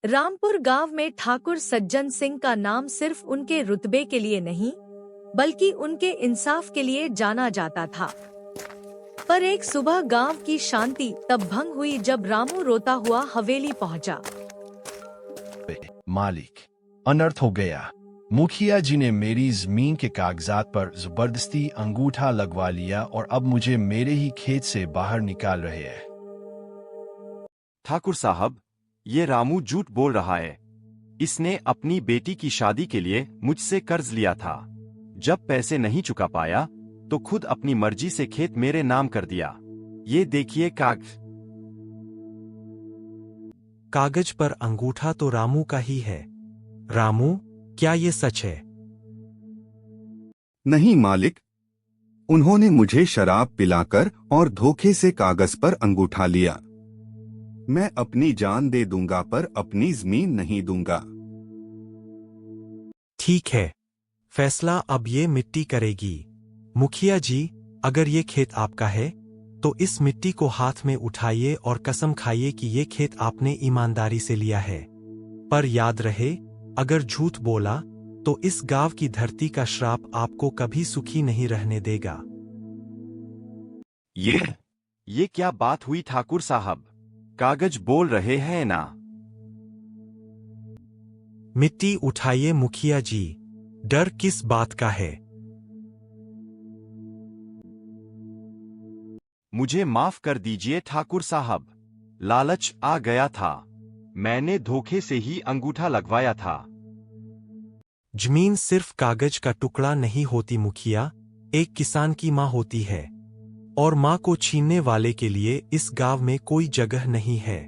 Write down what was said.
रामपुर गांव में ठाकुर सज्जन सिंह का नाम सिर्फ उनके रुतबे के लिए नहीं, बल्कि उनके इंसाफ के लिए जाना जाता था। पर एक सुबह गांव की शांति तब भंग हुई जब रामू रोता हुआ हवेली पहुंचा। मालिक, अनर्थ हो गया। मुखिया जी ने मेरी जमीन के कागजात पर जबरदस्ती अंगूठा लगवा लिया और अब मुझे मेरे ही खेत से बाहर निकाल रहे हैं। ठाकुर साहब, ये रामू झूठ बोल रहा है। इसने अपनी बेटी की शादी के लिए मुझसे कर्ज लिया था। जब पैसे नहीं चुका पाया तो खुद अपनी मर्जी से खेत मेरे नाम कर दिया। ये देखिए कागज पर अंगूठा तो रामू का ही है। रामू, क्या ये सच है? नहीं मालिक, उन्होंने मुझे शराब पिलाकर और धोखे से कागज पर अंगूठा लिया। मैं अपनी जान दे दूंगा पर अपनी जमीन नहीं दूंगा। ठीक है, फैसला अब ये मिट्टी करेगी। मुखिया जी, अगर ये खेत आपका है तो इस मिट्टी को हाथ में उठाइए और कसम खाइए कि ये खेत आपने ईमानदारी से लिया है। पर याद रहे, अगर झूठ बोला तो इस गांव की धरती का श्राप आपको कभी सुखी नहीं रहने देगा। ये क्या बात हुई ठाकुर साहब? कागज बोल रहे हैं ना? मिट्टी उठाइए मुखिया जी, डर किस बात का है? मुझे माफ कर दीजिए ठाकुर साहब, लालच आ गया था। मैंने धोखे से ही अंगूठा लगवाया था। जमीन सिर्फ कागज का टुकड़ा नहीं होती मुखिया, एक किसान की मां होती है। और मां को छीनने वाले के लिए इस गांव में कोई जगह नहीं है।